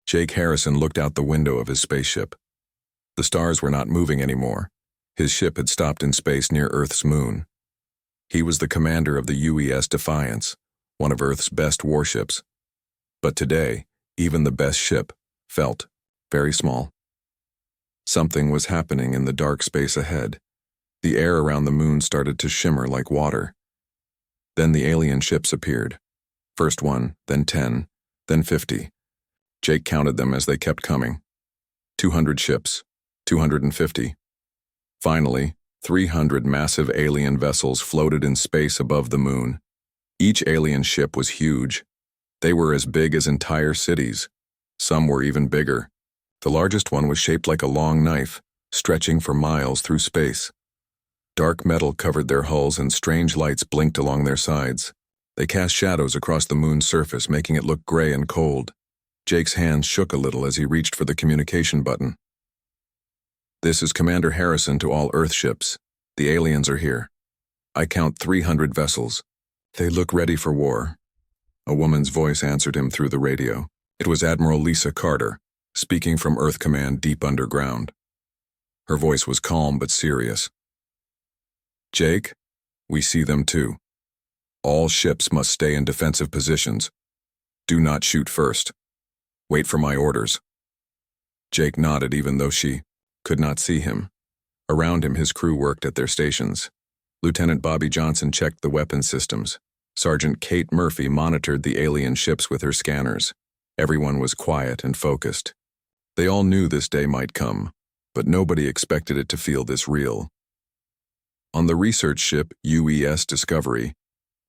Jake Harrison looked out the window of his spaceship. The stars were not moving anymore. His ship had stopped in space near Earth's moon. He was the commander of the UES Defiance, one of Earth's best warships. But today, even the best ship felt very small. Something was happening in the dark space ahead. The air around the moon started to shimmer like water. Then the alien ships appeared. First one, then 10, then 50. Jake counted them as they kept coming. 200 ships, 250. Finally, 300 massive alien vessels floated in space above the moon. Each alien ship was huge. They were as big as entire cities. Some were even bigger. The largest one was shaped like a long knife, stretching for miles through space. Dark metal covered their hulls and strange lights blinked along their sides. They cast shadows across the moon's surface, making it look gray and cold. Jake's hands shook a little as he reached for the communication button. "This is Commander Harrison to all Earth ships. The aliens are here. I count 300 vessels. They look ready for war." A woman's voice answered him through the radio. It was Admiral Lisa Carter, speaking from Earth Command deep underground. Her voice was calm but serious. "Jake, we see them too. All ships must stay in defensive positions. Do not shoot first. Wait for my orders." Jake nodded even though she could not see him. Around him, his crew worked at their stations. Lieutenant Bobby Johnson checked the weapon systems. Sergeant Kate Murphy monitored the alien ships with her scanners. Everyone was quiet and focused. They all knew this day might come, but nobody expected it to feel this real. On the research ship UES Discovery,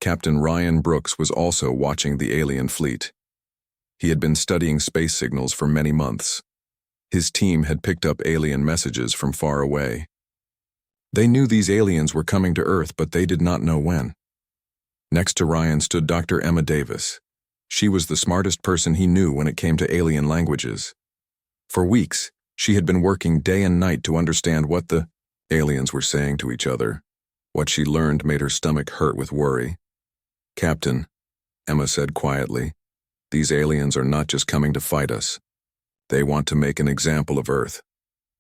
Captain Ryan Brooks was also watching the alien fleet. He had been studying space signals for many months. His team had picked up alien messages from far away. They knew these aliens were coming to Earth, but they did not know when. Next to Ryan stood Dr. Emma Davis. She was the smartest person he knew when it came to alien languages. For weeks, she had been working day and night to understand what the aliens were saying to each other. What she learned made her stomach hurt with worry. "Captain," Emma said quietly, "these aliens are not just coming to fight us. They want to make an example of Earth.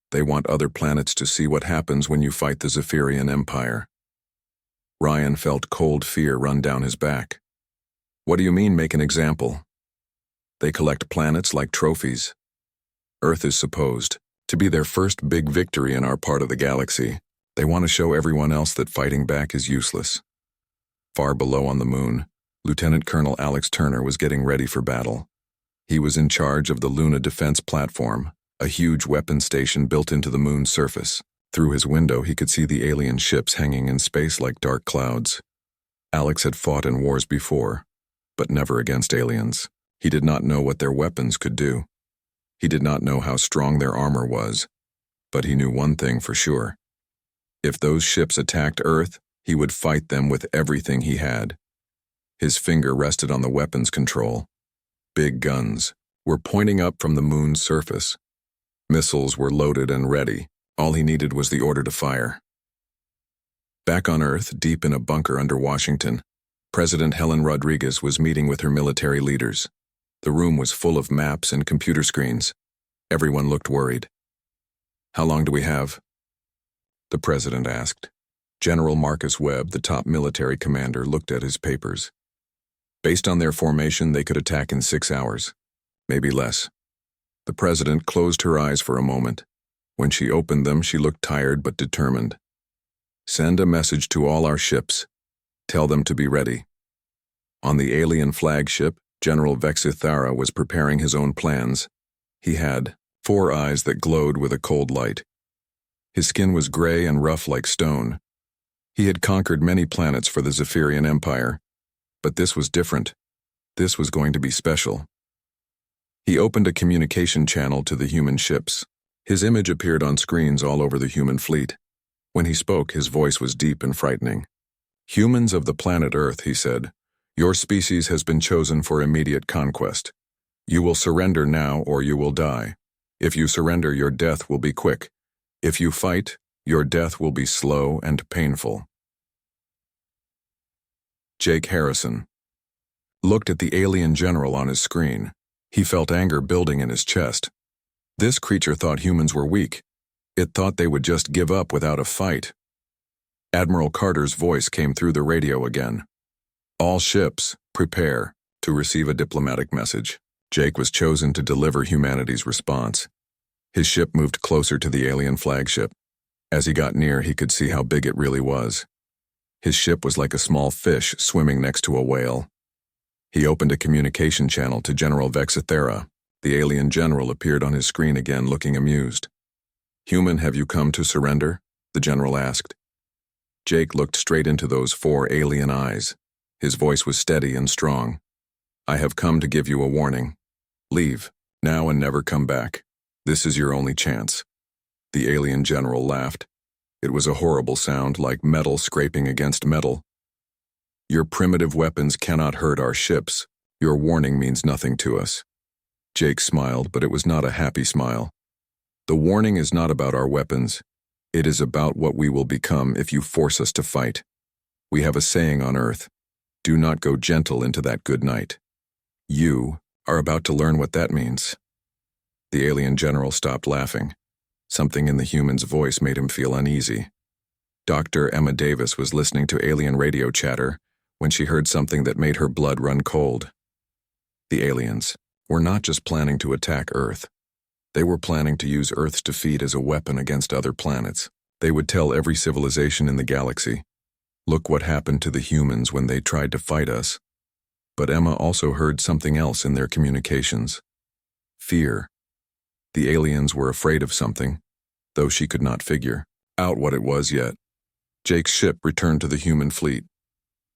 They want other planets to see what happens when you fight the Zephyrian Empire." Ryan felt cold fear run down his back. "What do you mean, make an example?" "They collect planets like trophies. Earth is supposed to be their first big victory in our part of the galaxy. They want to show everyone else that fighting back is useless." Far below on the moon, Lieutenant Colonel Alex Turner was getting ready for battle. He was in charge of the Luna Defense Platform, a huge weapon station built into the moon's surface. Through his window, he could see the alien ships hanging in space like dark clouds. Alex had fought in wars before, but never against aliens. He did not know what their weapons could do. He did not know how strong their armor was, but he knew one thing for sure. If those ships attacked Earth, he would fight them with everything he had. His finger rested on the weapons control. Big guns were pointing up from the moon's surface. Missiles were loaded and ready. All he needed was the order to fire. Back on Earth, deep in a bunker under Washington, President Helen Rodriguez was meeting with her military leaders. The room was full of maps and computer screens. Everyone looked worried. "How long do we have?" the president asked. General Marcus Webb, the top military commander, looked at his papers. Based on their formation, they could attack in 6 hours, maybe less. The president closed her eyes for a moment. When she opened them, she looked tired but determined. "Send a message to all our ships. Tell them to be ready." On the alien flagship, General Vexithara was preparing his own plans. He had 4 eyes that glowed with a cold light. His skin was gray and rough like stone. He had conquered many planets for the Zephyrian Empire, but this was different. This was going to be special. He opened a communication channel to the human ships. His image appeared on screens all over the human fleet. When he spoke, his voice was deep and frightening. "Humans of the planet Earth," he said, "your species has been chosen for immediate conquest. You will surrender now or you will die. If you surrender, your death will be quick. If you fight, your death will be slow and painful." Jake Harrison looked at the alien general on his screen. He felt anger building in his chest. This creature thought humans were weak. It thought they would just give up without a fight. Admiral Carter's voice came through the radio again. All ships, prepare to receive a diplomatic message. Jake was chosen to deliver humanity's response. His ship moved closer to the alien flagship. As he got near, he could see how big it really was. His ship was like a small fish swimming next to a whale. He opened a communication channel to General Vexithera. The alien general appeared on his screen again, looking amused. "Human, have you come to surrender?" the general asked. Jake looked straight into those 4 alien eyes. His voice was steady and strong. "I have come to give you a warning. Leave, now and never come back. This is your only chance." The alien general laughed. It was a horrible sound, like metal scraping against metal. "Your primitive weapons cannot hurt our ships. Your warning means nothing to us." Jake smiled, but it was not a happy smile. "The warning is not about our weapons. It is about what we will become if you force us to fight. We have a saying on Earth: do not go gentle into that good night. You are about to learn what that means." The alien general stopped laughing. Something in the human's voice made him feel uneasy. Dr. Emma Davis was listening to alien radio chatter when she heard something that made her blood run cold. The aliens were not just planning to attack Earth. They were planning to use Earth's defeat as a weapon against other planets. They would tell every civilization in the galaxy, "Look what happened to the humans when they tried to fight us." But Emma also heard something else in their communications. Fear. The aliens were afraid of something, though she could not figure out what it was yet. Jake's ship returned to the human fleet.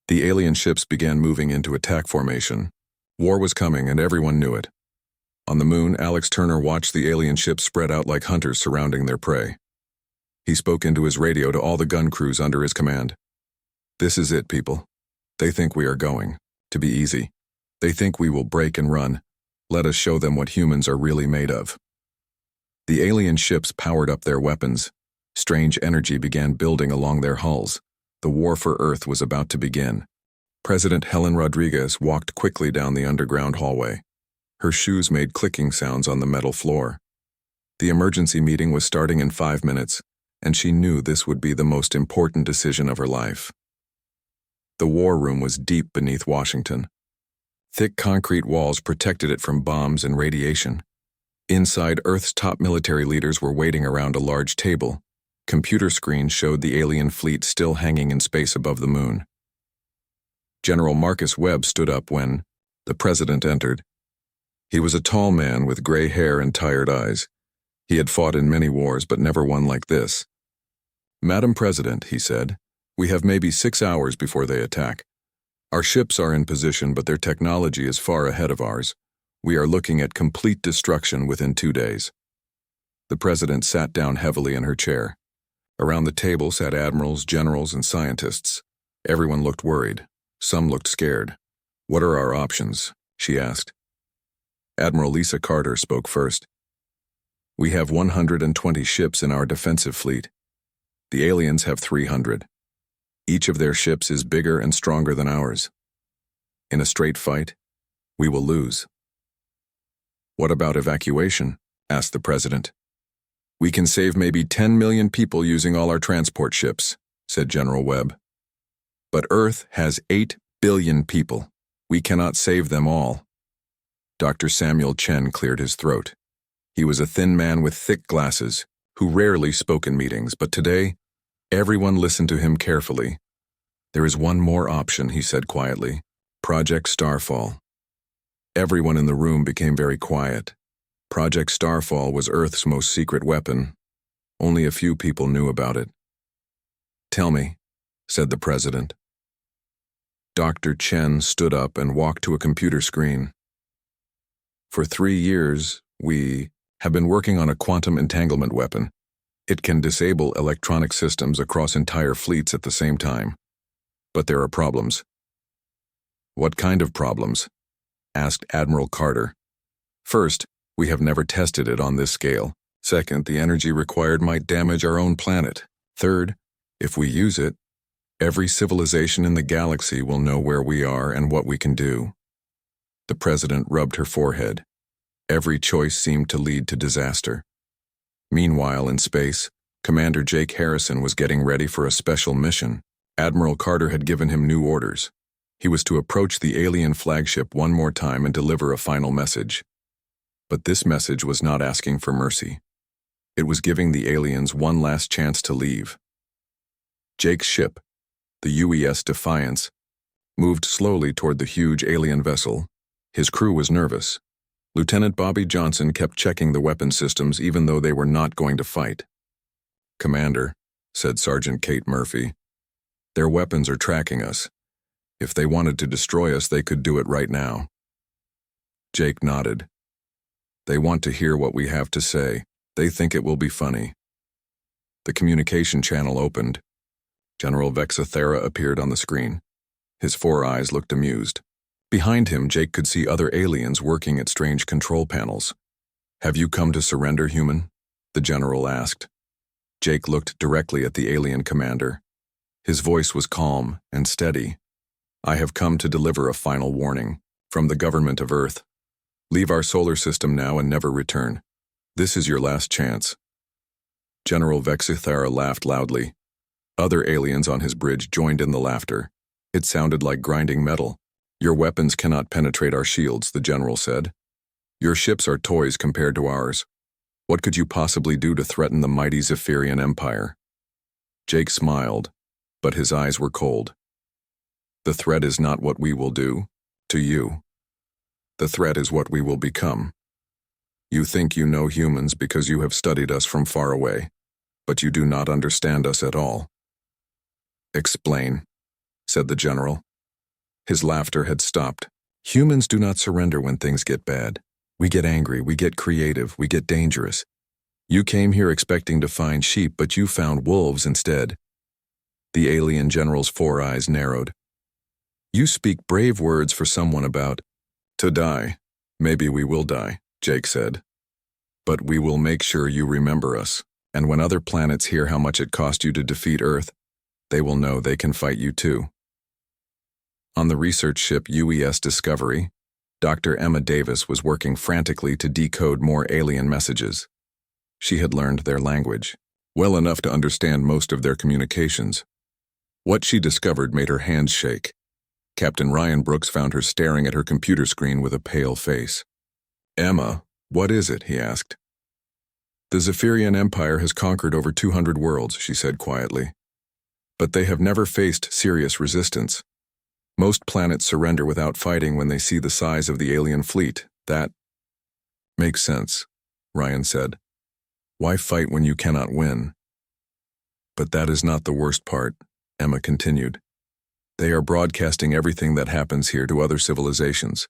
The alien ships began moving into attack formation. War was coming, and everyone knew it. On the moon, Alex Turner watched the alien ships spread out like hunters surrounding their prey. He spoke into his radio to all the gun crews under his command. "This is it, people. They think we are going to be easy. They think we will break and run. Let us show them what humans are really made of." The alien ships powered up their weapons. Strange energy began building along their hulls. The war for Earth was about to begin. President Helen Rodriguez walked quickly down the underground hallway. Her shoes made clicking sounds on the metal floor. The emergency meeting was starting in 5 minutes, and she knew this would be the most important decision of her life. The war room was deep beneath Washington. Thick concrete walls protected it from bombs and radiation. Inside, Earth's top military leaders were waiting around a large table. Computer screens showed the alien fleet still hanging in space above the moon. General Marcus Webb stood up when the president entered. He was a tall man with gray hair and tired eyes. He had fought in many wars, but never one like this. "Madam President," he said, "we have maybe 6 hours before they attack. Our ships are in position, but their technology is far ahead of ours. We are looking at complete destruction within 2 days." The president sat down heavily in her chair. Around the table sat admirals, generals, and scientists. Everyone looked worried. Some looked scared. "What are our options?" she asked. Admiral Lisa Carter spoke first. "We have 120 ships in our defensive fleet. The aliens have 300. Each of their ships is bigger and stronger than ours. In a straight fight, we will lose." "What about evacuation?" asked the president. "We can save maybe 10 million people using all our transport ships," said General Webb. "But Earth has 8 billion people. We cannot save them all." Dr. Samuel Chen cleared his throat. He was a thin man with thick glasses, who rarely spoke in meetings, but today, everyone listened to him carefully. "There is one more option," he said quietly. "Project Starfall." Everyone in the room became very quiet. Project Starfall was Earth's most secret weapon. Only a few people knew about it. "Tell me," said the president. Dr. Chen stood up and walked to a computer screen. "For 3 years, we have been working on a quantum entanglement weapon. It can disable electronic systems across entire fleets at the same time. But there are problems." "What kind of problems?" asked Admiral Carter. "First, we have never tested it on this scale. Second, the energy required might damage our own planet. Third, if we use it, every civilization in the galaxy will know where we are and what we can do." The president rubbed her forehead. Every choice seemed to lead to disaster. Meanwhile, in space, Commander Jake Harrison was getting ready for a special mission. Admiral Carter had given him new orders. He was to approach the alien flagship one more time and deliver a final message. But this message was not asking for mercy. It was giving the aliens one last chance to leave. Jake's ship, the UES Defiance, moved slowly toward the huge alien vessel. His crew was nervous. Lieutenant Bobby Johnson kept checking the weapon systems even though they were not going to fight. "Commander," said Sergeant Kate Murphy, "their weapons are tracking us. If they wanted to destroy us, they could do it right now." Jake nodded. "They want to hear what we have to say. They think it will be funny." The communication channel opened. General Vexathera appeared on the screen. His 4 eyes looked amused. Behind him, Jake could see other aliens working at strange control panels. "Have you come to surrender, human?" the general asked. Jake looked directly at the alien commander. His voice was calm and steady. "I have come to deliver a final warning from the government of Earth. Leave our solar system now and never return. This is your last chance." General Vexathera laughed loudly. Other aliens on his bridge joined in the laughter. It sounded like grinding metal. "Your weapons cannot penetrate our shields," the general said. "Your ships are toys compared to ours. What could you possibly do to threaten the mighty Zephyrian Empire?" Jake smiled, but his eyes were cold. "The threat is not what we will do to you. The threat is what we will become. You think you know humans because you have studied us from far away, but you do not understand us at all." "Explain," said the general. His laughter had stopped. "Humans do not surrender when things get bad. We get angry, we get creative, we get dangerous. You came here expecting to find sheep, but you found wolves instead." The alien general's 4 eyes narrowed. "You speak brave words for someone about to die. Maybe we will die," Jake said. "But we will make sure you remember us, and when other planets hear how much it cost you to defeat Earth, they will know they can fight you too." On the research ship UES Discovery, Dr. Emma Davis was working frantically to decode more alien messages. She had learned their language, well enough to understand most of their communications. What she discovered made her hands shake. Captain Ryan Brooks found her staring at her computer screen with a pale face. "Emma, what is it?" he asked. "The Zephyrian Empire has conquered over 200 worlds," she said quietly. "But they have never faced serious resistance. Most planets surrender without fighting when they see the size of the alien fleet. That makes sense," Ryan said. "Why fight when you cannot win?" "But that is not the worst part," Emma continued. "They are broadcasting everything that happens here to other civilizations.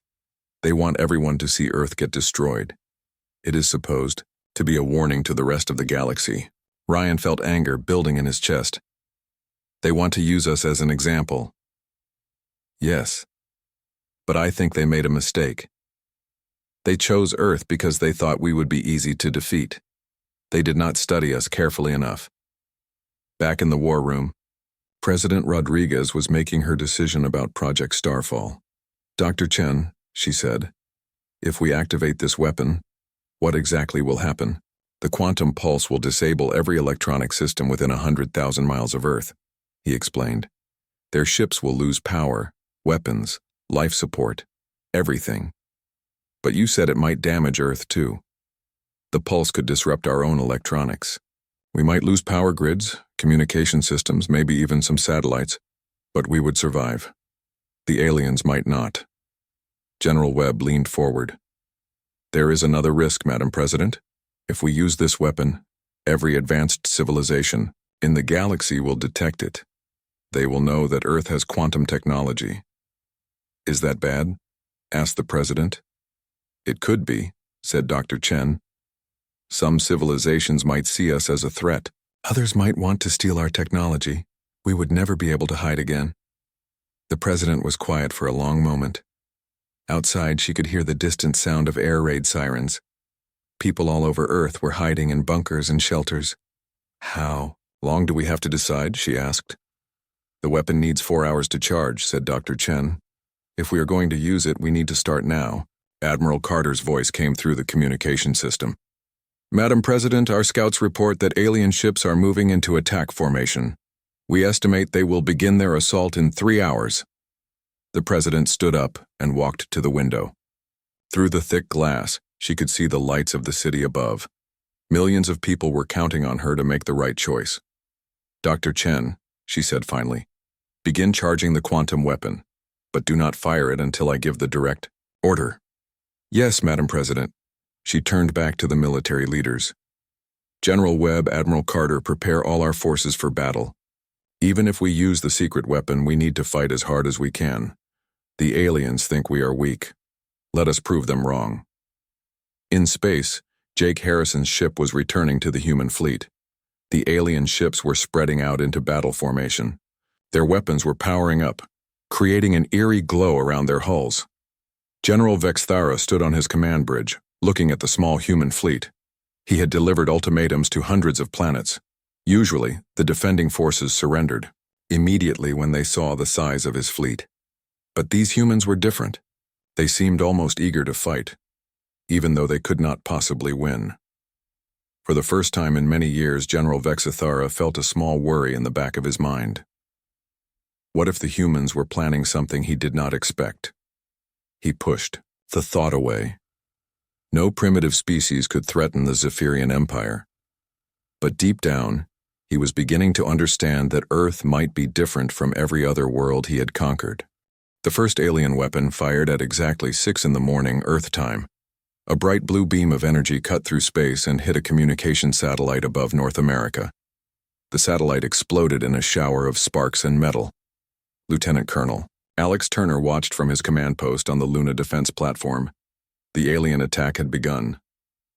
They want everyone to see Earth get destroyed. It is supposed to be a warning to the rest of the galaxy." Ryan felt anger building in his chest. "They want to use us as an example." "Yes. But I think they made a mistake. They chose Earth because they thought we would be easy to defeat. They did not study us carefully enough." Back in the war room, President Rodriguez was making her decision about Project Starfall. "Dr. Chen," she said, "if we activate this weapon, what exactly will happen? The quantum pulse will disable every electronic system within 100,000 miles of Earth," he explained. "Their ships will lose power, weapons, life support, everything. But you said it might damage Earth too. The pulse could disrupt our own electronics. We might lose power grids, communication systems, maybe even some satellites, but we would survive. The aliens might not." General Webb leaned forward. "There is another risk, Madam President. If we use this weapon, every advanced civilization in the galaxy will detect it. They will know that Earth has quantum technology." "Is that bad?" asked the President. "It could be," said Dr. Chen. "Some civilizations might see us as a threat. Others might want to steal our technology. We would never be able to hide again." The President was quiet for a long moment. Outside, she could hear the distant sound of air raid sirens. People all over Earth were hiding in bunkers and shelters. "How long do we have to decide?" she asked. "The weapon needs 4 hours to charge," said Dr. Chen. "If we are going to use it, we need to start now, Admiral Carter's voice came through the communication system. Madam President, our scouts report that alien ships are moving into attack formation. We estimate they will begin their assault in 3 hours. The President stood up and walked to the window. Through the thick glass, she could see the lights of the city above. Millions of people were counting on her to make the right choice. Dr. Chen, she said finally, begin charging the quantum weapon, but do not fire it until I give the direct order. Yes, Madam President. She turned back to the military leaders. General Webb, Admiral Carter, prepare all our forces for battle. Even if we use the secret weapon, we need to fight as hard as we can. The aliens think we are weak. Let us prove them wrong. In space, Jake Harrison's ship was returning to the human fleet. The alien ships were spreading out into battle formation. Their weapons were powering up, creating an eerie glow around their hulls. General Vexthara stood on his command bridge, looking at the small human fleet. He had delivered ultimatums to hundreds of planets. Usually, the defending forces surrendered immediately when they saw the size of his fleet. But these humans were different. They seemed almost eager to fight, even though they could not possibly win. For the first time in many years, General Vexthara felt a small worry in the back of his mind. What if the humans were planning something he did not expect? He pushed the thought away. No primitive species could threaten the Zephyrian Empire. But deep down, he was beginning to understand that Earth might be different from every other world he had conquered. The first alien weapon fired at exactly 6 a.m. Earth time. A bright blue beam of energy cut through space and hit a communication satellite above North America. The satellite exploded in a shower of sparks and metal. Lieutenant Colonel Alex Turner watched from his command post on the Luna defense platform. The alien attack had begun.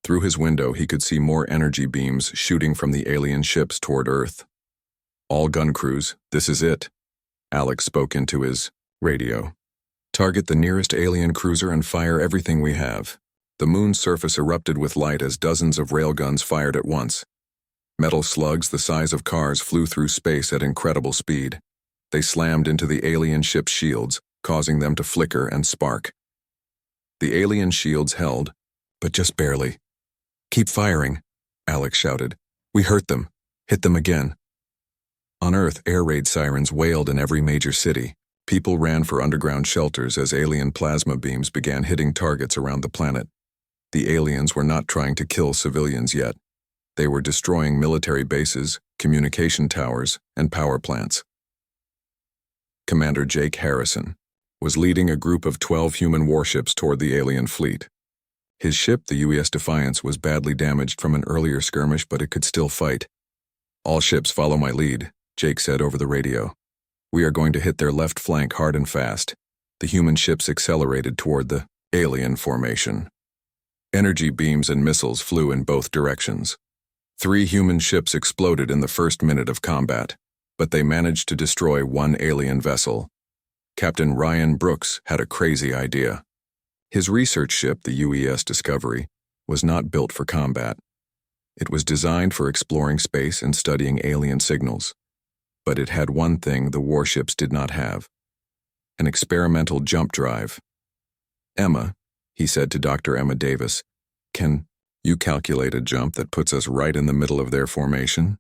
Through his window, he could see more energy beams shooting from the alien ships toward Earth. All gun crews, this is it. Alex spoke into his radio. Target the nearest alien cruiser and fire everything we have. The moon's surface erupted with light as dozens of railguns fired at once. Metal slugs the size of cars flew through space at incredible speed. They slammed into the alien ship's shields, causing them to flicker and spark. The alien shields held, but just barely. Keep firing, Alex shouted. We hurt them. Hit them again. On Earth, air raid sirens wailed in every major city. People ran for underground shelters as alien plasma beams began hitting targets around the planet. The aliens were not trying to kill civilians yet. They were destroying military bases, communication towers, and power plants. Commander Jake Harrison was leading a group of 12 human warships toward the alien fleet. His ship, the UES Defiance, was badly damaged from an earlier skirmish, but it could still fight. All ships follow my lead, Jake said over the radio. We are going to hit their left flank hard and fast. The human ships accelerated toward the alien formation. Energy beams and missiles flew in both directions. 3 human ships exploded in the first minute of combat, but they managed to destroy 1 alien vessel. Captain Ryan Brooks had a crazy idea. His research ship, the UES Discovery, was not built for combat. It was designed for exploring space and studying alien signals. But it had one thing the warships did not have: an experimental jump drive. Emma, he said to Dr. Emma Davis, can you calculate a jump that puts us right in the middle of their formation?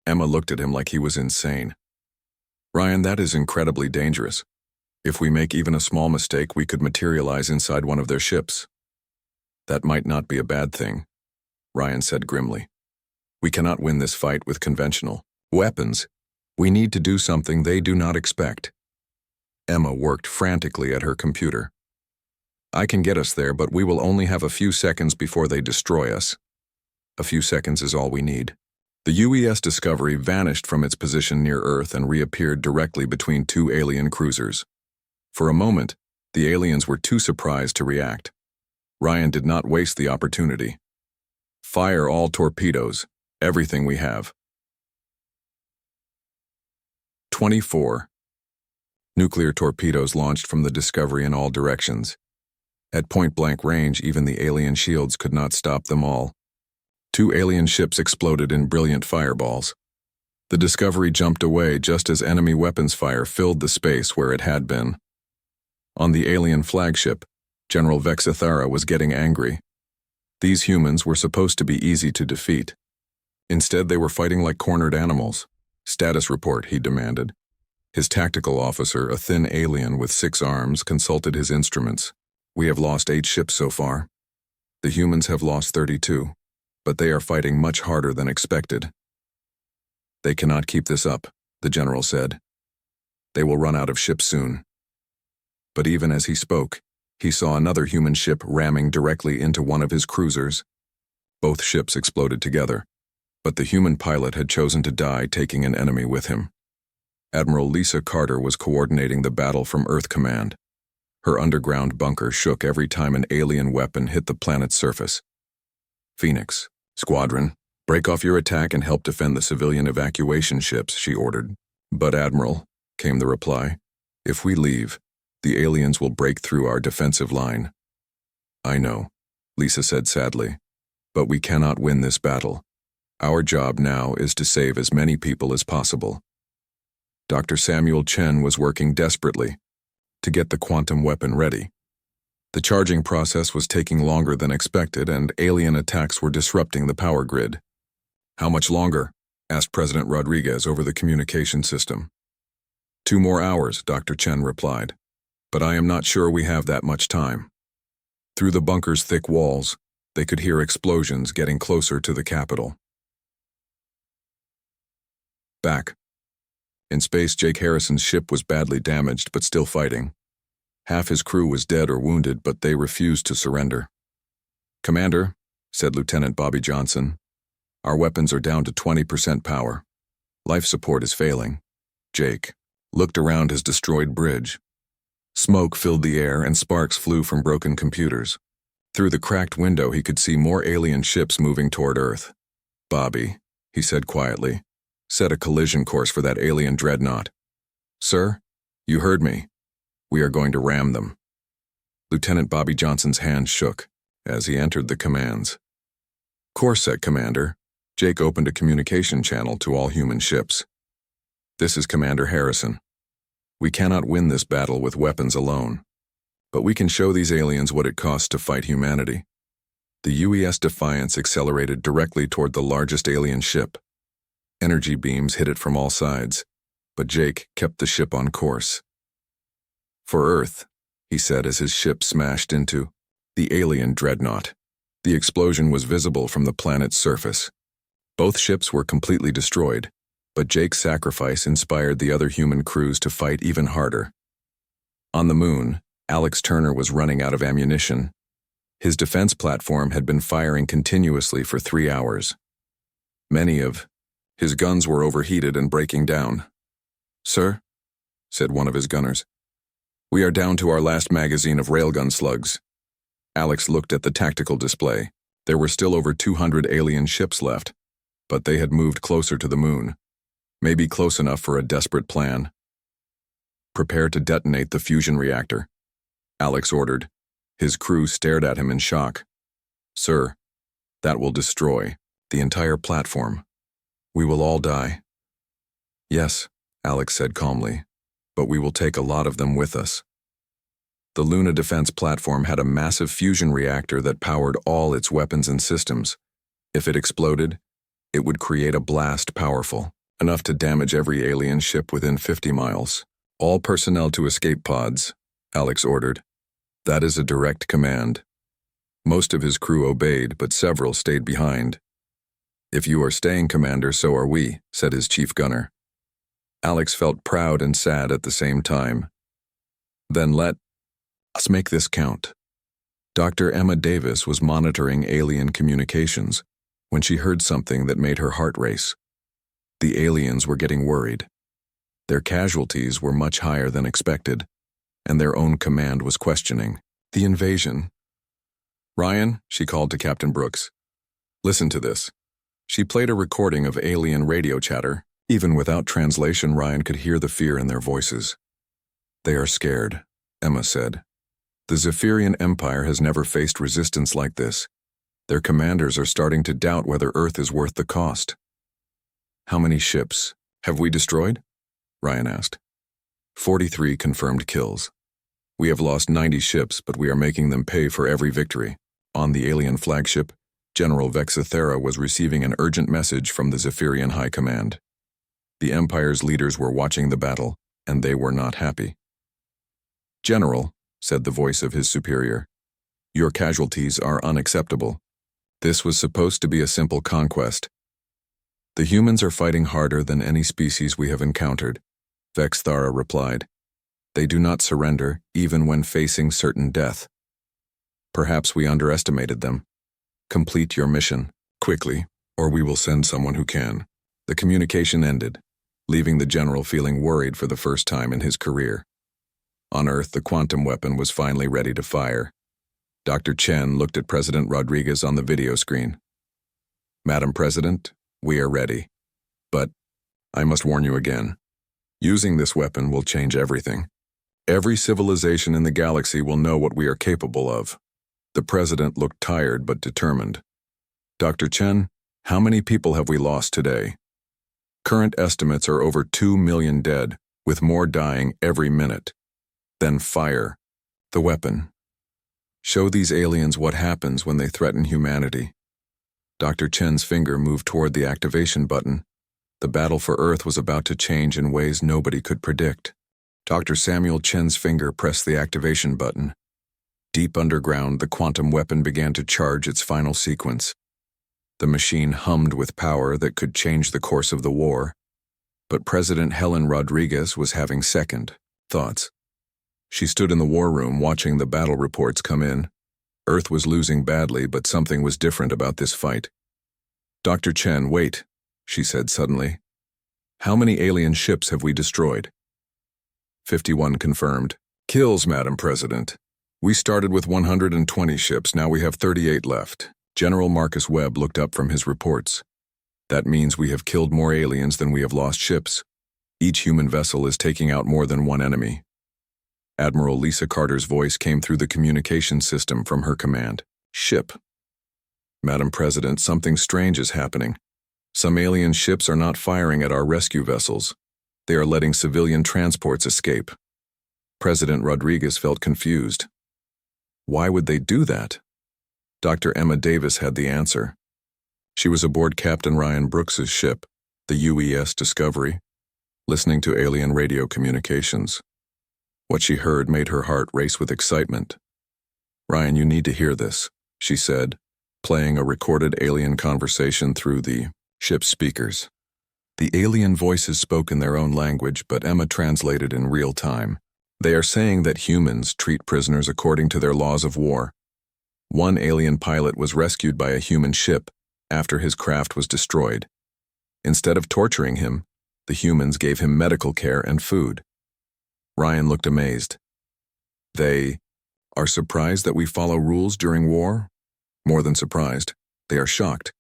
Emma looked at him like he was insane. Ryan, that is incredibly dangerous. If we make even a small mistake, we could materialize inside one of their ships. That might not be a bad thing, Ryan said grimly. We cannot win this fight with conventional weapons. We need to do something they do not expect. Emma worked frantically at her computer. I can get us there, but we will only have a few seconds before they destroy us. A few seconds is all we need. The UES Discovery vanished from its position near Earth and reappeared directly between 2 alien cruisers. For a moment, the aliens were too surprised to react. Ryan did not waste the opportunity. Fire all torpedoes, everything we have. 24. Nuclear torpedoes launched from the Discovery in all directions. At point-blank range, even the alien shields could not stop them all. 2 alien ships exploded in brilliant fireballs. The Discovery jumped away just as enemy weapons fire filled the space where it had been. On the alien flagship, General Vexithara was getting angry. These humans were supposed to be easy to defeat. Instead, they were fighting like cornered animals. Status report, he demanded. His tactical officer, a thin alien with 6 arms, consulted his instruments. We have lost 8 ships so far. The humans have lost 32, but they are fighting much harder than expected. They cannot keep this up, the general said. They will run out of ships soon. But even as he spoke, he saw another human ship ramming directly into one of his cruisers. Both ships exploded together, but the human pilot had chosen to die taking an enemy with him. Admiral Lisa Carter was coordinating the battle from Earth Command. Her underground bunker shook every time an alien weapon hit the planet's surface. Phoenix, Squadron, break off your attack and help defend the civilian evacuation ships, she ordered. But Admiral, came the reply, if we leave, the aliens will break through our defensive line. I know, Lisa said sadly, but we cannot win this battle. Our job now is to save as many people as possible. Dr. Samuel Chen was working desperately to get the quantum weapon ready. The charging process was taking longer than expected, and alien attacks were disrupting the power grid. How much longer? Asked President Rodriguez over the communication system. 2 more hours, Dr. Chen replied. But I am not sure we have that much time. Through the bunker's thick walls, they could hear explosions getting closer to the capital. Back. In space, Jake Harrison's ship was badly damaged but still fighting. Half his crew was dead or wounded, but they refused to surrender. Commander, said Lieutenant Bobby Johnson, our weapons are down to 20% power. Life support is failing. Jake looked around his destroyed bridge. Smoke filled the air and sparks flew from broken computers. Through the cracked window, he could see more alien ships moving toward Earth. Bobby, he said quietly, set a collision course for that alien dreadnought. Sir, you heard me. We are going to ram them. Lieutenant Bobby Johnson's hand shook as he entered the commands. Course set, Commander. Jake opened a communication channel to all human ships. This is Commander Harrison. We cannot win this battle with weapons alone, but we can show these aliens what it costs to fight humanity. The UES Defiance accelerated directly toward the largest alien ship. Energy beams hit it from all sides, but Jake kept the ship on course. For Earth, he said as his ship smashed into the alien dreadnought. The explosion was visible from the planet's surface. Both ships were completely destroyed, but Jake's sacrifice inspired the other human crews to fight even harder. On the moon, Alex Turner was running out of ammunition. His defense platform had been firing continuously for 3 hours. Many of his guns were overheated and breaking down. Sir, said one of his gunners, we are down to our last magazine of railgun slugs. Alex looked at the tactical display. There were still over 200 alien ships left, but they had moved closer to the moon. Maybe close enough for a desperate plan. Prepare to detonate the fusion reactor, Alex ordered. His crew stared at him in shock. Sir, that will destroy the entire platform. We will all die. Yes, Alex said calmly, but we will take a lot of them with us. The Luna defense platform had a massive fusion reactor that powered all its weapons and systems. If it exploded, it would create a blast powerful enough to damage every alien ship within 50 miles. All personnel to escape pods, Alex ordered. That is a direct command. Most of his crew obeyed, but several stayed behind. If you are staying, Commander, so are we, said his chief gunner. Alex felt proud and sad at the same time. Then let us make this count. Dr. Emma Davis was monitoring alien communications when she heard something that made her heart race. The aliens were getting worried. Their casualties were much higher than expected, and their own command was questioning the invasion. Ryan, she called to Captain Brooks. Listen to this. She played a recording of alien radio chatter. Even without translation, Ryan could hear the fear in their voices. They are scared, Emma said. The Zephyrian Empire has never faced resistance like this. Their commanders are starting to doubt whether Earth is worth the cost. How many ships have we destroyed? Ryan asked. 43 confirmed kills. We have lost 90 ships, but we are making them pay for every victory. On the alien flagship, General Vexithera was receiving an urgent message from the Zephyrian High Command. The Empire's leaders were watching the battle, and they were not happy. "General," said the voice of his superior, "your casualties are unacceptable. This was supposed to be a simple conquest. The humans are fighting harder than any species we have encountered," Vexithera replied. "They do not surrender, even when facing certain death. Perhaps we underestimated them. Complete your mission, quickly, or we will send someone who can." The communication ended, leaving the general feeling worried for the first time in his career. On Earth, the quantum weapon was finally ready to fire. Dr. Chen looked at President Rodriguez on the video screen. "Madam President, we are ready. But I must warn you again. Using this weapon will change everything. Every civilization in the galaxy will know what we are capable of." The president looked tired but determined. "Dr. Chen, how many people have we lost today?" "Current estimates are over 2 million dead, with more dying every minute." "Then fire the weapon. Show these aliens what happens when they threaten humanity." Dr. Chen's finger moved toward the activation button. The battle for Earth was about to change in ways nobody could predict. Dr. Samuel Chen's finger pressed the activation button. Deep underground, the quantum weapon began to charge its final sequence. The machine hummed with power that could change the course of the war. But President Helen Rodriguez was having second thoughts. She stood in the war room watching the battle reports come in. Earth was losing badly, but something was different about this fight. "Dr. Chen, wait," she said suddenly. "How many alien ships have we destroyed?" 51 confirmed. "Kills, Madam President. We started with 120 ships, now we have 38 left." General Marcus Webb looked up from his reports. "That means we have killed more aliens than we have lost ships. Each human vessel is taking out more than one enemy." Admiral Lisa Carter's voice came through the communication system from her command. "Ship. Madam President, something strange is happening. Some alien ships are not firing at our rescue vessels. They are letting civilian transports escape." President Rodriguez felt confused. Why would they do that? Dr. Emma Davis had the answer. She was aboard Captain Ryan Brooks's ship, the UES Discovery, listening to alien radio communications. What she heard made her heart race with excitement. "Ryan, you need to hear this," she said, playing a recorded alien conversation through the ship's speakers. The alien voices spoke in their own language, but Emma translated in real time. "They are saying that humans treat prisoners according to their laws of war. One alien pilot was rescued by a human ship after his craft was destroyed. Instead of torturing him, the humans gave him medical care and food." Ryan looked amazed. "They are surprised that we follow rules during war?" "More than surprised. They are shocked.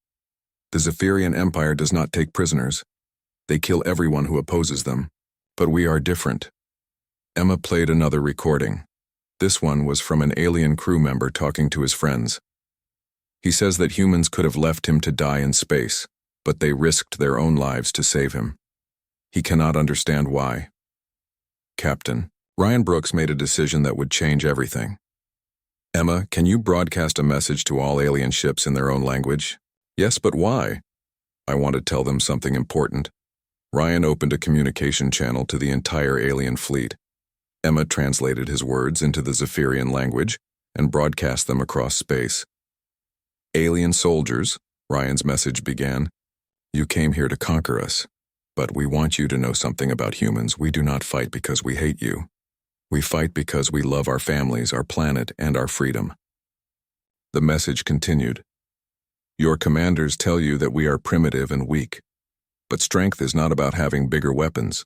The Zephyrian Empire does not take prisoners. They kill everyone who opposes them. But we are different." Emma played another recording. This one was from an alien crew member talking to his friends. He says that humans could have left him to die in space, but they risked their own lives to save him. He cannot understand why. "Captain, Ryan Brooks made a decision that would change everything. Emma, can you broadcast a message to all alien ships in their own language?" "Yes, but why?" "I want to tell them something important." Ryan opened a communication channel to the entire alien fleet. Emma translated his words into the Zephyrian language and broadcast them across space. "Alien soldiers," Ryan's message began, "you came here to conquer us. But we want you to know something about humans. We do not fight because we hate you. We fight because we love our families, our planet, and our freedom." The message continued. "Your commanders tell you that we are primitive and weak. But strength is not about having bigger weapons.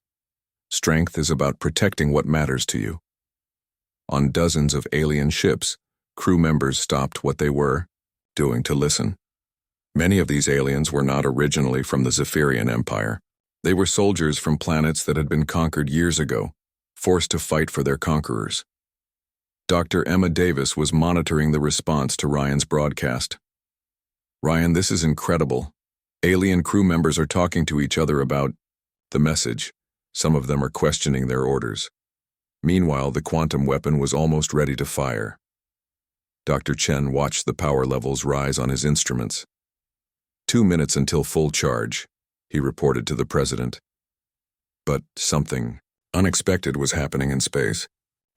Strength is about protecting what matters to you." On dozens of alien ships, crew members stopped what they were doing to listen. Many of these aliens were not originally from the Zephyrian Empire. They were soldiers from planets that had been conquered years ago, forced to fight for their conquerors. Dr. Emma Davis was monitoring the response to Ryan's broadcast. "Ryan, this is incredible. Alien crew members are talking to each other about the message. Some of them are questioning their orders. Meanwhile, the quantum weapon was almost ready to fire. Dr. Chen watched the power levels rise on his instruments. 2 minutes until full charge, he reported to the president. But something unexpected was happening in space.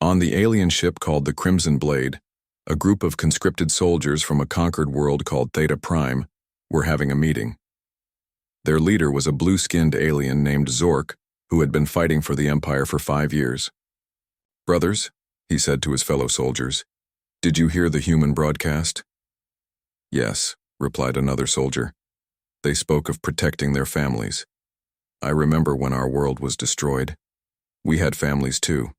On the alien ship called the Crimson Blade, a group of conscripted soldiers from a conquered world called Theta Prime were having a meeting. Their leader was a blue-skinned alien named Zork, who had been fighting for the Empire for 5 years. "Brothers," he said to his fellow soldiers, "did you hear the human broadcast?" "Yes," replied another soldier. "They spoke of protecting their families. I remember when our world was destroyed. We had families too.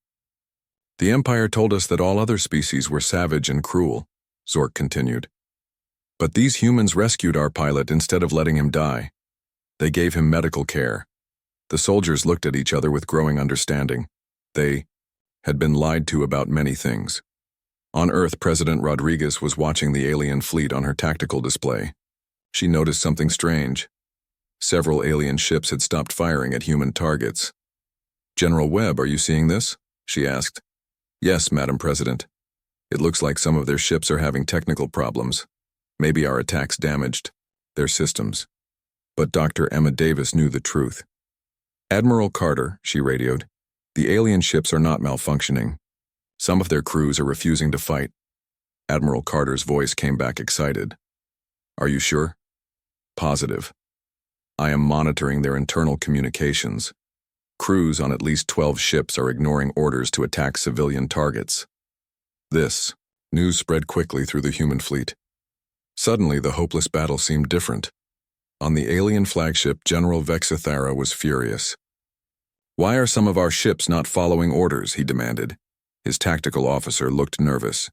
The Empire told us that all other species were savage and cruel," Zork continued. "But these humans rescued our pilot instead of letting him die. They gave him medical care." The soldiers looked at each other with growing understanding. They had been lied to about many things. On Earth, President Rodriguez was watching the alien fleet on her tactical display. She noticed something strange. Several alien ships had stopped firing at human targets. "General Webb, are you seeing this?" she asked. "Yes, Madam President. It looks like some of their ships are having technical problems. Maybe our attacks damaged their systems." But Dr. Emma Davis knew the truth. "Admiral Carter," she radioed, "the alien ships are not malfunctioning. Some of their crews are refusing to fight." Admiral Carter's voice came back excited. "Are you sure?" "Positive. I am monitoring their internal communications. Crews on at least 12 ships are ignoring orders to attack civilian targets." This news spread quickly through the human fleet. Suddenly, the hopeless battle seemed different. On the alien flagship, General Vexithara was furious. "Why are some of our ships not following orders?" he demanded. His tactical officer looked nervous.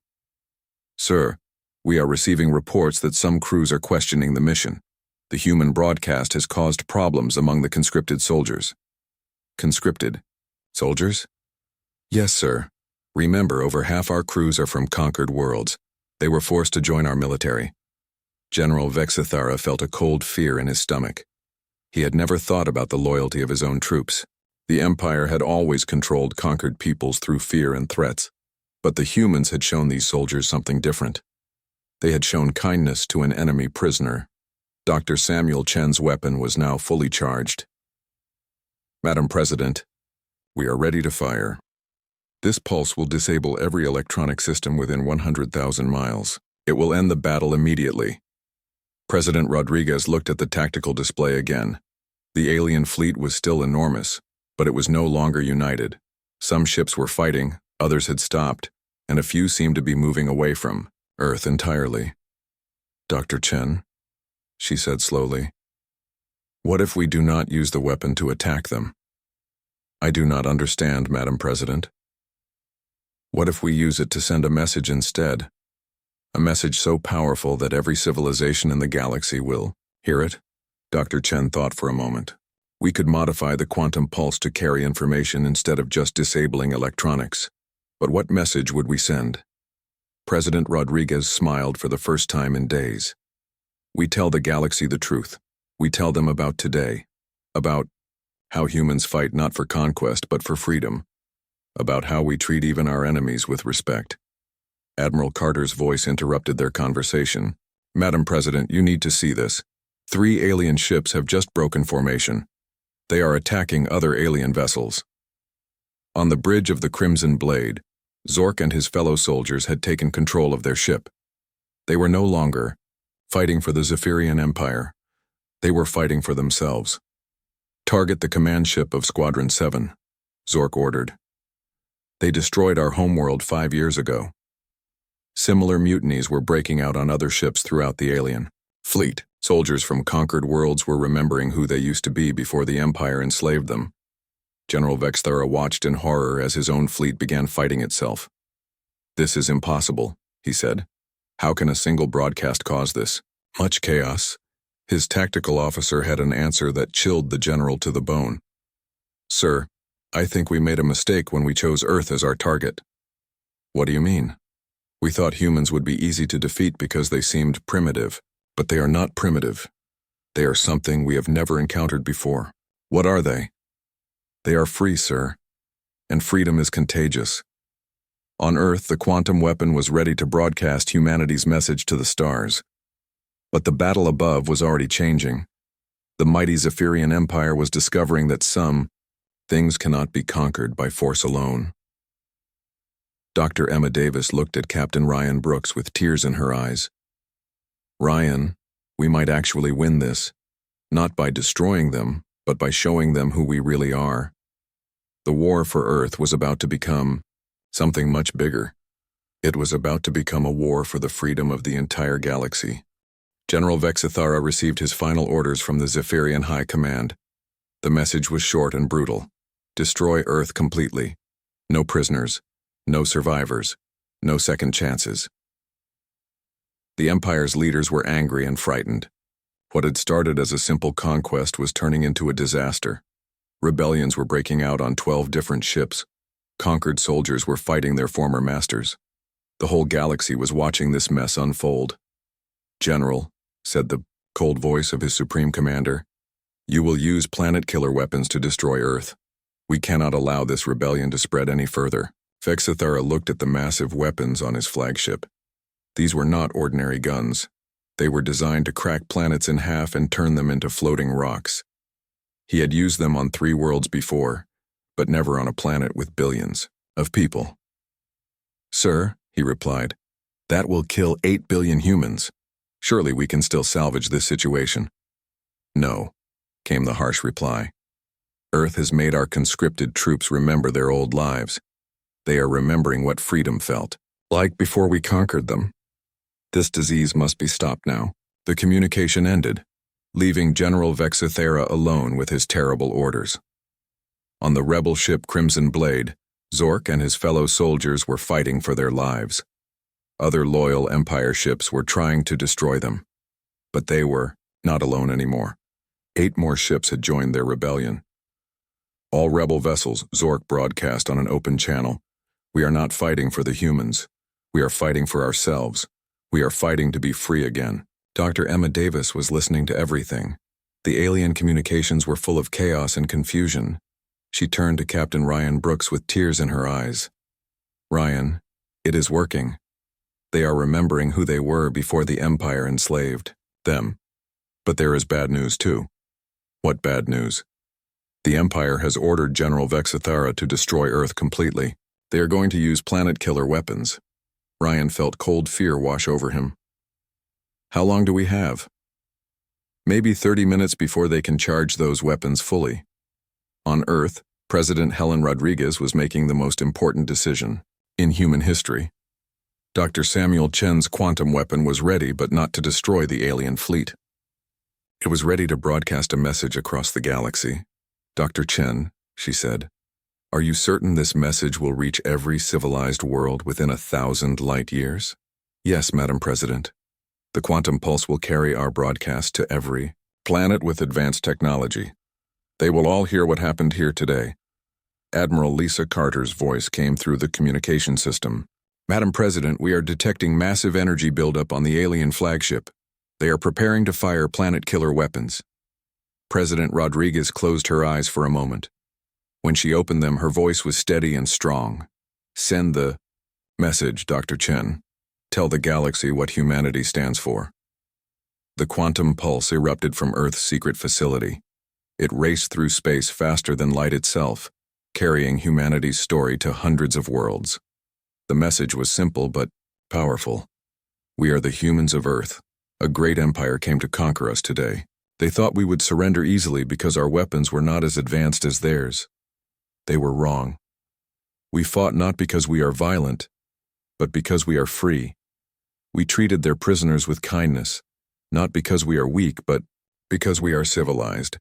"Sir, we are receiving reports that some crews are questioning the mission. The human broadcast has caused problems among the conscripted soldiers." "Conscripted soldiers?" "Yes, sir. Remember, over half our crews are from conquered worlds. They were forced to join our military." General Vexithara felt a cold fear in his stomach. He had never thought about the loyalty of his own troops. The Empire had always controlled conquered peoples through fear and threats, but the humans had shown these soldiers something different. They had shown kindness to an enemy prisoner. Dr. Samuel Chen's weapon was now fully charged. "Madam President, we are ready to fire. This pulse will disable every electronic system within 100,000 miles. It will end the battle immediately." President Rodriguez looked at the tactical display again. The alien fleet was still enormous, but it was no longer united. Some ships were fighting, others had stopped, and a few seemed to be moving away from Earth entirely. "Dr. Chen," she said slowly, "what if we do not use the weapon to attack them?" "I do not understand, Madam President." "What if we use it to send a message instead? A message so powerful that every civilization in the galaxy will hear it?" Dr. Chen thought for a moment. "We could modify the quantum pulse to carry information instead of just disabling electronics. But what message would we send?" President Rodriguez smiled for the first time in days. "We tell the galaxy the truth. We tell them about today. About how humans fight not for conquest but for freedom. About how we treat even our enemies with respect." Admiral Carter's voice interrupted their conversation. "Madam President, you need to see this. 3 alien ships have just broken formation. They are attacking other alien vessels." On the bridge of the Crimson Blade, Zork and his fellow soldiers had taken control of their ship. They were no longer fighting for the Zephyrian Empire. They were fighting for themselves. "Target the command ship of Squadron 7, Zork ordered. "They destroyed our homeworld 5 years ago." Similar mutinies were breaking out on other ships throughout the alien fleet. Soldiers from conquered worlds were remembering who they used to be before the Empire enslaved them. General Vexthara watched in horror as his own fleet began fighting itself. "This is impossible," he said. "How can a single broadcast cause this much chaos?" His tactical officer had an answer that chilled the general to the bone. "Sir, I think we made a mistake when we chose Earth as our target." "What do you mean?" "We thought humans would be easy to defeat because they seemed primitive, but they are not primitive. They are something we have never encountered before." "What are they?" "They are free, sir. and freedom is contagious. On Earth, the quantum weapon was ready to broadcast humanity's message to the stars. But the battle above was already changing. The mighty Zephyrian Empire was discovering that some things cannot be conquered by force alone. Dr. Emma Davis looked at Captain Ryan Brooks with tears in her eyes. "Ryan, we might actually win this, not by destroying them, but by showing them who we really are." The war for Earth was about to become something much bigger. It was about to become a war for the freedom of the entire galaxy. General Vexithara received his final orders from the Zephyrian High Command. The message was short and brutal. Destroy Earth completely. No prisoners. No survivors. No second chances. The Empire's leaders were angry and frightened. What had started as a simple conquest was turning into a disaster. Rebellions were breaking out on 12 different ships. Conquered soldiers were fighting their former masters. The whole galaxy was watching this mess unfold. "General," said the cold voice of his supreme commander, "you will use planet-killer weapons to destroy Earth. We cannot allow this rebellion to spread any further." Vexithara looked at the massive weapons on his flagship. These were not ordinary guns. They were designed to crack planets in half and turn them into floating rocks. He had used them on 3 worlds before, but never on a planet with billions of people. "Sir," he replied, "that will kill 8 billion humans. Surely we can still salvage this situation." "No," came the harsh reply. "Earth has made our conscripted troops remember their old lives. They are remembering what freedom felt like before we conquered them. This disease must be stopped now." The communication ended, leaving General Vexithara alone with his terrible orders. On the rebel ship Crimson Blade, Zork and his fellow soldiers were fighting for their lives. Other loyal Empire ships were trying to destroy them. But they were not alone anymore. 8 more ships had joined their rebellion. "All rebel vessels," Zork broadcast on an open channel. "We are not fighting for the humans. We are fighting for ourselves. We are fighting to be free again." Dr. Emma Davis was listening to everything. The alien communications were full of chaos and confusion. She turned to Captain Ryan Brooks with tears in her eyes. "Ryan, it is working. They are remembering who they were before the Empire enslaved them. But there is bad news too." "What bad news?" "The Empire has ordered General Vexithara to destroy Earth completely. They are going to use planet-killer weapons." Ryan felt cold fear wash over him. "How long do we have?" "Maybe 30 minutes before they can charge those weapons fully." On Earth, President Helen Rodriguez was making the most important decision in human history. Dr. Samuel Chen's quantum weapon was ready, but not to destroy the alien fleet. It was ready to broadcast a message across the galaxy. "Dr. Chen," she said, "are you certain this message will reach every civilized world within 1,000 light years?" "Yes, Madam President. The quantum pulse will carry our broadcast to every planet with advanced technology. They will all hear what happened here today." Admiral Lisa Carter's voice came through the communication system. "Madam President, we are detecting massive energy buildup on the alien flagship. They are preparing to fire planet-killer weapons." President Rodriguez closed her eyes for a moment. When she opened them, her voice was steady and strong. "Send the message, Dr. Chen. Tell the galaxy what humanity stands for." The quantum pulse erupted from Earth's secret facility. It raced through space faster than light itself, carrying humanity's story to hundreds of worlds. The message was simple but powerful. "We are the humans of Earth. A great empire came to conquer us today. They thought we would surrender easily because our weapons were not as advanced as theirs. They were wrong. We fought not because we are violent, but because we are free. We treated their prisoners with kindness, not because we are weak, but because we are civilized.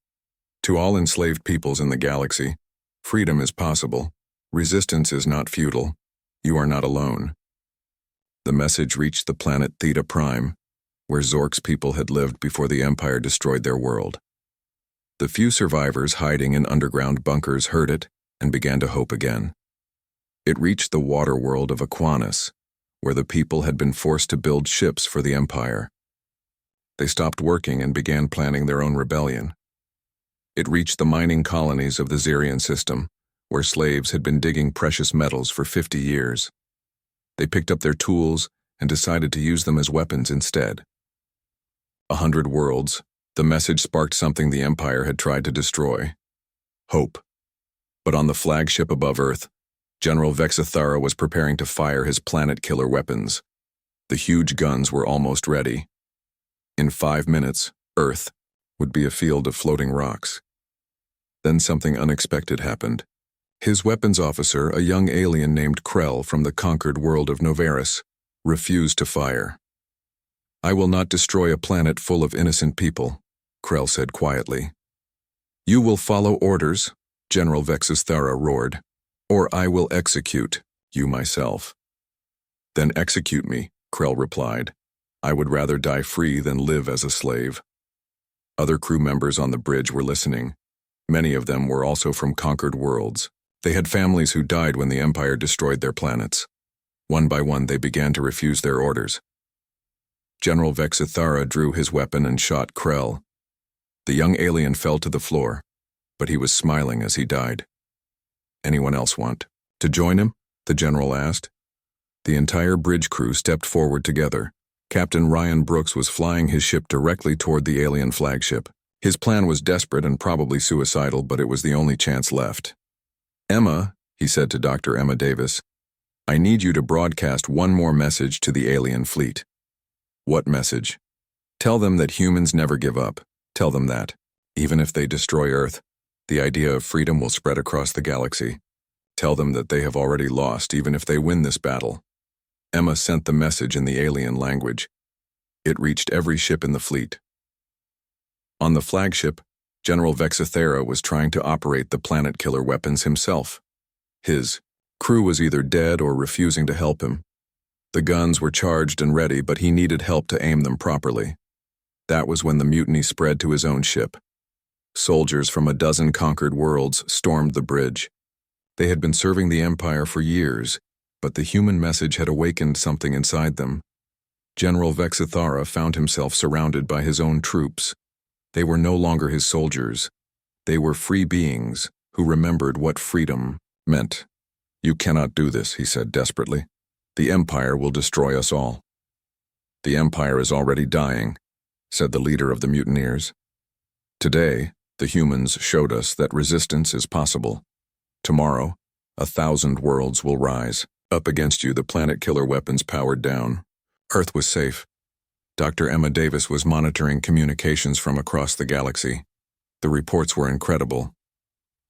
To all enslaved peoples in the galaxy, freedom is possible. Resistance is not futile. You are not alone." The message reached the planet Theta Prime, where Zork's people had lived before the Empire destroyed their world. The few survivors hiding in underground bunkers heard it and began to hope again. It reached the water world of Aquanus, where the people had been forced to build ships for the Empire. They stopped working and began planning their own rebellion. It reached the mining colonies of the Zirian system, where slaves had been digging precious metals for 50 years. They picked up their tools and decided to use them as weapons instead. 100 worlds, the message sparked something the Empire had tried to destroy: hope. But on the flagship above Earth, General Vexithara was preparing to fire his planet-killer weapons. The huge guns were almost ready. In 5 minutes, Earth would be a field of floating rocks. Then something unexpected happened. His weapons officer, a young alien named Krell from the conquered world of Novaris, refused to fire. "I will not destroy a planet full of innocent people," Krell said quietly. "You will follow orders," General Vexithara roared, "or I will execute you myself." "Then execute me," Krell replied. "I would rather die free than live as a slave." Other crew members on the bridge were listening. Many of them were also from conquered worlds. They had families who died when the Empire destroyed their planets. One by one, they began to refuse their orders. General Vexithara drew his weapon and shot Krell. The young alien fell to the floor, but he was smiling as he died. "Anyone else want to join him?" the general asked. The entire bridge crew stepped forward together. Captain Ryan Brooks was flying his ship directly toward the alien flagship. His plan was desperate and probably suicidal, but it was the only chance left. "Emma," he said to Dr. Emma Davis, "I need you to broadcast one more message to the alien fleet." "What message?" "Tell them that humans never give up. Tell them that, even if they destroy Earth, the idea of freedom will spread across the galaxy. Tell them that they have already lost, even if they win this battle." Emma sent the message in the alien language. It reached every ship in the fleet. On the flagship, General Vexithara was trying to operate the planet-killer weapons himself. His crew was either dead or refusing to help him. The guns were charged and ready, but he needed help to aim them properly. That was when the mutiny spread to his own ship. Soldiers from a dozen conquered worlds stormed the bridge. They had been serving the Empire for years, but the human message had awakened something inside them. General Vexithara found himself surrounded by his own troops. They were no longer his soldiers. They were free beings who remembered what freedom meant. "You cannot do this," he said desperately. "The Empire will destroy us all." "The Empire is already dying," said the leader of the mutineers. "Today, the humans showed us that resistance is possible. Tomorrow, 1,000 worlds will rise. Up against you, the planet-killer weapons powered down." Earth was safe. Dr. Emma Davis was monitoring communications from across the galaxy. The reports were incredible.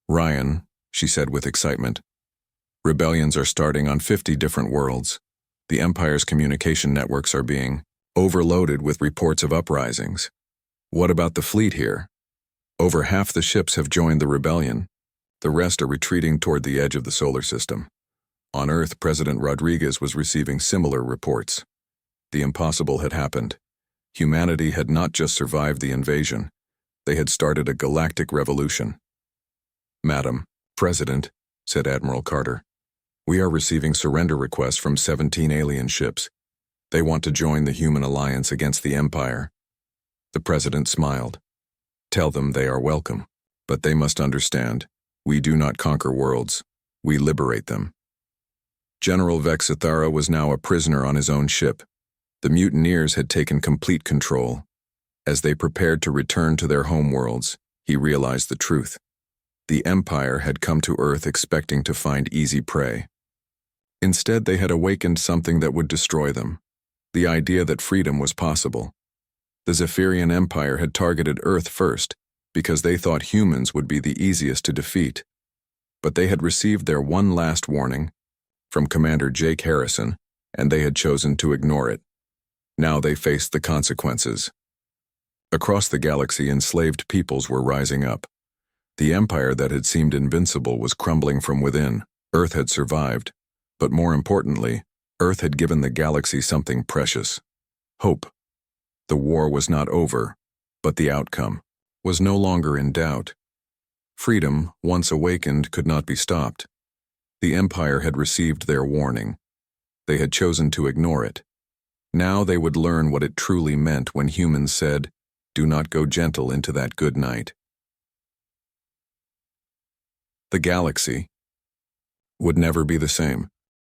"Ryan," she said with excitement, "rebellions are starting on 50 different worlds. The Empire's communication networks are being overloaded with reports of uprisings. What about the fleet here? Over half the ships have joined the rebellion. The rest are retreating toward the edge of the solar system." On Earth, President Rodriguez was receiving similar reports. The impossible had happened. Humanity had not just survived the invasion, they had started a galactic revolution. "Madam President," said Admiral Carter, "we are receiving surrender requests from 17 alien ships. They want to join the human alliance against the Empire." The President smiled. "Tell them they are welcome, but they must understand, we do not conquer worlds, we liberate them." General Vexithara was now a prisoner on his own ship. The mutineers had taken complete control. As they prepared to return to their homeworlds, he realized the truth. The Empire had come to Earth expecting to find easy prey. Instead, they had awakened something that would destroy them: the idea that freedom was possible. The Zephyrian Empire had targeted Earth first because they thought humans would be the easiest to defeat. But they had received their one last warning from Commander Jake Harrison, and they had chosen to ignore it. Now they faced the consequences. Across the galaxy, enslaved peoples were rising up. The empire that had seemed invincible was crumbling from within. Earth had survived, but more importantly, Earth had given the galaxy something precious: hope. The war was not over, but the outcome was no longer in doubt. Freedom, once awakened, could not be stopped. The Empire had received their warning. They had chosen to ignore it. Now they would learn what it truly meant when humans said, "Do not go gentle into that good night." The galaxy, would never be the same.